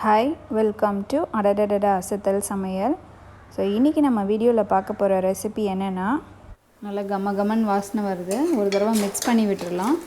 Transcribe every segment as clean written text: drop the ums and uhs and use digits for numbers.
Hi, welcome to அடடடடா அசத்தல் சமையல். So இன்றைக்கி நம்ம வீடியோவில் பார்க்க போகிற ரெசிபி என்னென்னா, நல்லா கமகமன் வாசனை வருது. ஒரு தடவை மிக்ஸ் பண்ணி விட்டுடலாம்.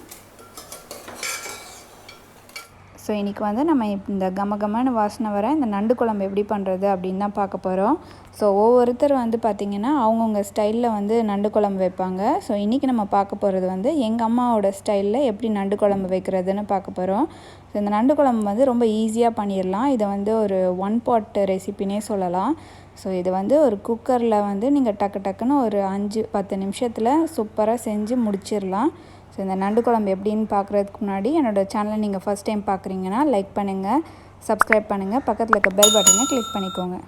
ஸோ இன்றைக்கி நம்ம இந்த கமகமன்னு வாசனை வர இந்த நண்டு குழம்பு எப்படி பண்ணுறது அப்படின்னு தான் பார்க்க போகிறோம். ஸோ ஒவ்வொருத்தர் பார்த்திங்கன்னா அவங்கவுங்க ஸ்டைலில் நண்டு குழம்பு வைப்பாங்க. ஸோ இன்றைக்கி நம்ம பார்க்க போகிறது எங்கள் அம்மாவோட ஸ்டைலில் எப்படி நண்டு குழம்பு வைக்கிறதுன்னு பார்க்க போகிறோம். ஸோ இந்த நண்டு குழம்பு ரொம்ப ஈஸியாக பண்ணிடலாம். இதை ஒரு ஒன் பாட் ரெசிபினே சொல்லலாம். ஸோ இது ஒரு குக்கரில் நீங்கள் டக்குன்னு ஒரு 5-10 நிமிஷத்தில் சூப்பராக செஞ்சு முடிச்சிடலாம். ஸோ இந்த நண்டு குழம்பு எப்படின்னு பார்க்குறதுக்கு முன்னாடி என்னோடய சேனலை நீங்கள் ஃபஸ்ட் டைம் பார்க்குறீங்கன்னா லைக் பண்ணுங்கள், சப்ஸ்கிரைப் பண்ணுங்கள், பக்கத்தில் இருக்க பெல் பட்டனை கிளிக் பண்ணிக்கோங்க.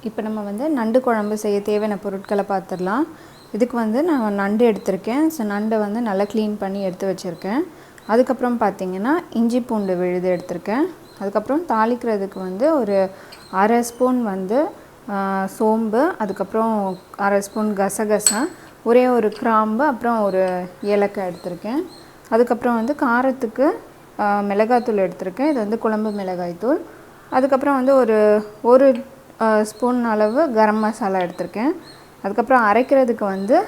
இப்போ நம்ம நண்டு குழம்பு செய்ய தேவையான பொருட்களை பார்த்துடலாம். இதுக்கு நான் நண்டு எடுத்திருக்கேன். ஸோ நண்டை நல்லா க்ளீன் பண்ணி எடுத்து வச்சுருக்கேன். அதுக்கப்புறம் பார்த்திங்கன்னா இஞ்சி பூண்டு விழுது எடுத்திருக்கேன். அதுக்கப்புறம் தாளிக்கிறதுக்கு ஒரு அரை ஸ்பூன் சோம்பு, அதுக்கப்புறம் அரை ஸ்பூன் கசகசா, ஒரே ஒரு கிராம்பு, அப்புறம் ஒரு ஏலக்காய் எடுத்திருக்கேன். அதுக்கப்புறம் காரத்துக்கு மிளகாய்த்தூள் எடுத்திருக்கேன். இது குழம்பு மிளகாய்த்தூள். அதுக்கப்புறம் ஒரு ஸ்பூன் அளவு கரம் மசாலா எடுத்திருக்கேன். அதுக்கப்புறம் அரைக்கிறதுக்கு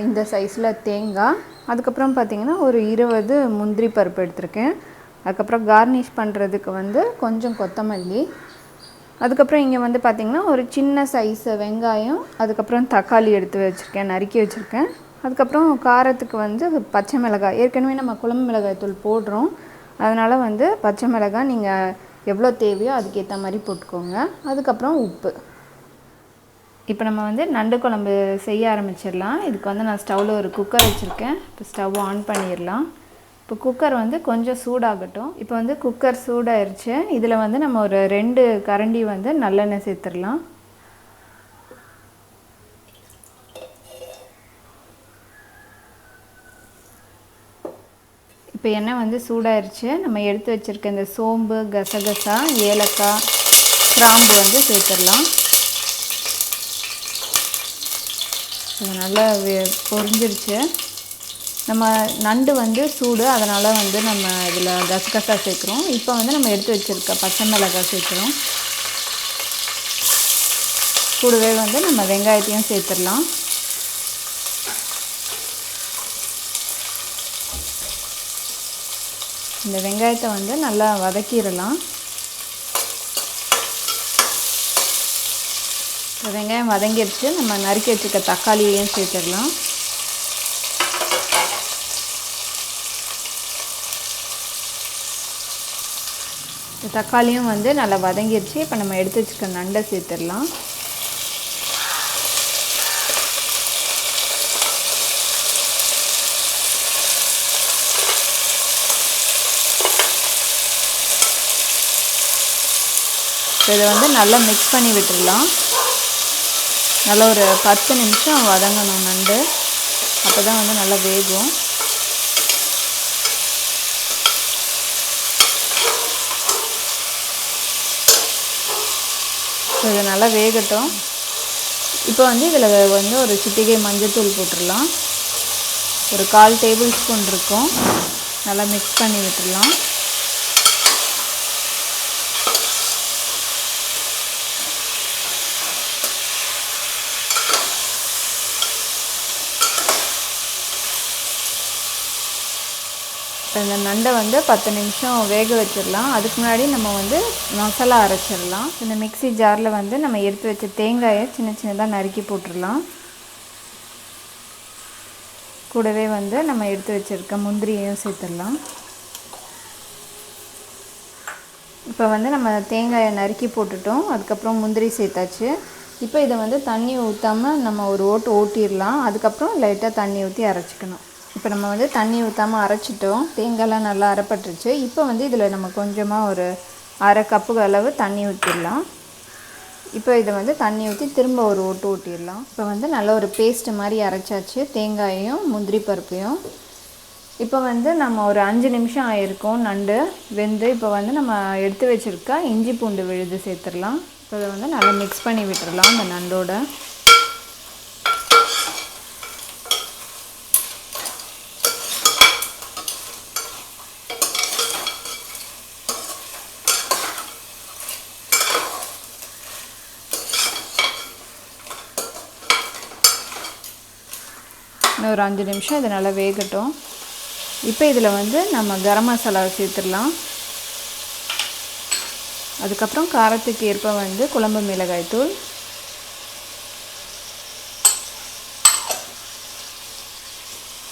இந்த சைஸில் தேங்காய், அதுக்கப்புறம் பார்த்திங்கன்னா ஒரு 20 முந்திரி பருப்பு எடுத்திருக்கேன். அதுக்கப்புறம் கார்னிஷ் பண்ணுறதுக்கு கொஞ்சம் கொத்தமல்லி, அதுக்கப்புறம் இங்கே பார்த்திங்கன்னா ஒரு சின்ன சைஸு வெங்காயம், அதுக்கப்புறம் தக்காளி எடுத்து வச்சுருக்கேன், நறுக்கி வச்சுருக்கேன். அதுக்கப்புறம் காரத்துக்கு பச்சை மிளகாய், ஏற்கனவே நம்ம குழம்பு மிளகாய் தூள் போடுறோம். அதனால் பச்சை மிளகாய் நீங்கள் எவ்வளோ தேவையோ அதுக்கேற்ற மாதிரி போட்டுக்கோங்க. அதுக்கப்புறம் உப்பு. இப்போ நம்ம நண்டு குழம்பு செய்ய ஆரம்பிச்சிடலாம். இதுக்கு நான் ஸ்டவ்வில் ஒரு குக்கர் வச்சுருக்கேன். இப்போ ஸ்டவ் ஆன் பண்ணிடலாம். இப்போ குக்கர் கொஞ்சம் சூடாகட்டும். இப்போ குக்கர் சூடாயிருச்சு. இதில் நம்ம ஒரு 2 கரண்டி நல்லெண்ணெய் சேர்த்துடலாம். இப்போ எண்ணெய் சூடாயிருச்சு. நம்ம எடுத்து வச்சுருக்க இந்த சோம்பு, கசகசா, ஏலக்காய், கிராம்பு சேர்த்துடலாம். இது நல்லா பொரிஞ்சிருச்சு. நம்ம நண்டு சூடு, அதனால் நம்ம இதில் கசகசா சேர்க்குறோம். இப்போ நம்ம எடுத்து வச்சுருக்க பச்சை மிளகாய் சேர்க்குறோம். கூடவே நம்ம வெங்காயத்தையும் சேர்த்துடலாம். இந்த வெங்காயத்தை நல்லா வதக்கிடலாம். வெங்காயம் வதங்கிடுச்சு. நம்ம நறுக்கி வச்சுருக்க தக்காளியையும் சேர்த்துடலாம். தக்காளியும் நல்லா வதங்கிடுச்சு. இப்போ நம்ம எடுத்து வச்சுக்க நண்டை சேர்த்துடலாம். இதை நல்லா மிக்ஸ் பண்ணி விட்டுடலாம். நல்லா ஒரு 10 நிமிஷம் வதங்கணும் நண்டு. அப்போ தான் நல்லா வேகும். இது நல்லா வேகட்டும். இப்போ இதில் ஒரு சிட்டிகை மஞ்சள்தூள் போட்டுடலாம். ஒரு 1/4 டேபிள் ஸ்பூன் இருக்கும். நல்லா மிக்ஸ் பண்ணி விட்டுடலாம். இந்த நண்டை 10 நிமிஷம் வேக வச்சிடலாம். அதுக்கு முன்னாடி நம்ம மசாலா அரைச்சிடலாம். இந்த மிக்ஸி ஜாரில் நம்ம எடுத்து வச்ச தேங்காயை சின்ன சின்னதாக நறுக்கி போட்டுடலாம். கூடவே நம்ம எடுத்து வச்சுருக்க முந்திரியையும் சேர்த்துடலாம். இப்போ நம்ம தேங்காயை நறுக்கி போட்டுட்டோம். அதுக்கப்புறம் முந்திரி சேர்த்தாச்சு. இப்போ இதை தண்ணி ஊற்றாமல் நம்ம ஒரு ஓட்டிடலாம். அதுக்கப்புறம் லைட்டாக தண்ணி ஊற்றி அரைச்சிக்கணும். இப்போ நம்ம தண்ணி ஊற்றாமல் அரைச்சிட்டோம். தேங்காயெலாம் நல்லா அரைப்பட்டுருச்சு. இப்போ இதில் நம்ம கொஞ்சமாக ஒரு அரை கப்பு அளவு தண்ணி ஊற்றிடலாம். இப்போ இதை தண்ணி ஊற்றி திரும்ப ஒரு ஓட்டிடலாம். இப்போ நல்ல ஒரு பேஸ்ட்டு மாதிரி அரைச்சாச்சு தேங்காயையும் முந்திரி பருப்பையும். இப்போ நம்ம ஒரு 5 நிமிஷம் ஆகிருக்கும் நண்டு வெந்து. இப்போ நம்ம எடுத்து வச்சுருக்க இஞ்சி பூண்டு விழுது சேர்த்துடலாம். இப்போ இதை நல்லா மிக்ஸ் பண்ணி விட்டுடலாம் இந்த நண்டோட. இன்னும் ஒரு 5 நிமிஷம் இது நல்லா வேகட்டும். இப்போ இதில் வந்து நம்ம கரம் மசாலாவை சேர்த்துடலாம். அதுக்கப்புறம் காரத்துக்கு ஏற்ப வந்து குழம்பு மிளகாய் தூள்,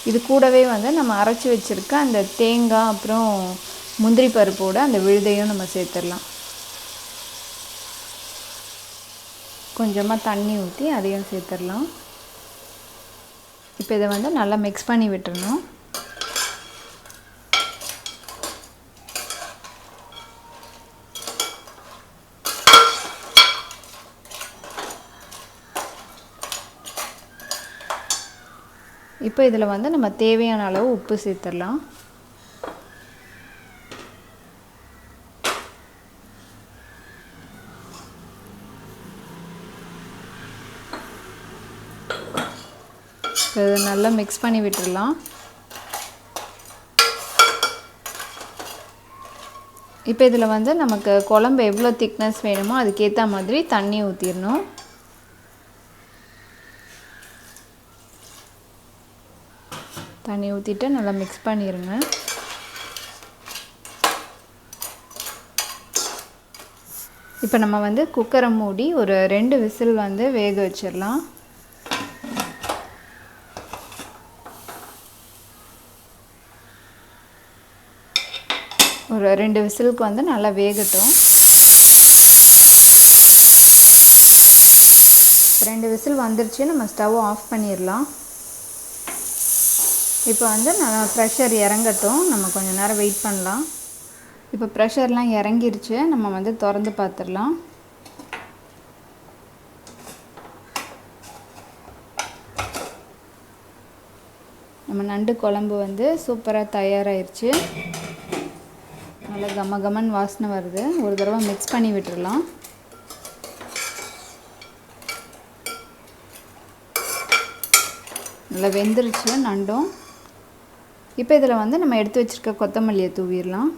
இது கூடவே வந்து நம்ம அரைச்சி வச்சுருக்க அந்த தேங்காய் அப்புறம் முந்திரி பருப்போட அந்த விழுதையும் நம்ம சேர்த்துடலாம். கொஞ்சமாக தண்ணி ஊற்றி அதையும் சேர்த்துடலாம். இப்போ இதை வந்து நல்லா மிக்ஸ் பண்ணி விட்டுறணும். இப்போ இதில் வந்து நம்ம தேவையான அளவு உப்பு சேர்த்துடலாம். இதை நல்லா மிக்ஸ் பண்ணி விட்டுடலாம். இப்போ இதில் வந்து நமக்கு குழம்பு எவ்வளோ திக்னஸ் வேணுமோ அதுக்கேற்ற மாதிரி தண்ணி ஊற்றிடணும். தண்ணி ஊற்றிட்டு நல்லா மிக்ஸ் பண்ணிடுங்க. இப்போ நம்ம வந்து குக்கரை மூடி ஒரு 2 விசில் வந்து வேக வச்சிடலாம். ஒரு 2 விசிலுக்கு வந்து நல்லா வேகட்டும். 2 விசில் வந்துருச்சு, நம்ம ஸ்டவ் ஆஃப் பண்ணிடலாம். இப்போ வந்து நல்லா ப்ரெஷர் இறங்கட்டும், நம்ம கொஞ்சம் நேரம் வெயிட் பண்ணலாம். இப்போ ப்ரெஷர்லாம் இறங்கிருச்சு, நம்ம வந்து திறந்து பார்த்துடலாம். நம்ம நண்டு குழம்பு வந்து சூப்பராக தயாராகிருச்சு. நல்லா கம கமன் வாசனை வருது. ஒரு தடவை மிக்ஸ் பண்ணி விட்டுடலாம். நல்லா வெந்துருச்சு நண்டும். இப்போ இதில் வந்து நம்ம எடுத்து வச்சுருக்க கொத்தமல்லியை தூவிடலாம்.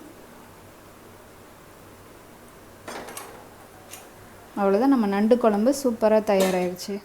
அவ்வளோதான், நம்ம நண்டு குழம்பு சூப்பராக தயாராகிருச்சு.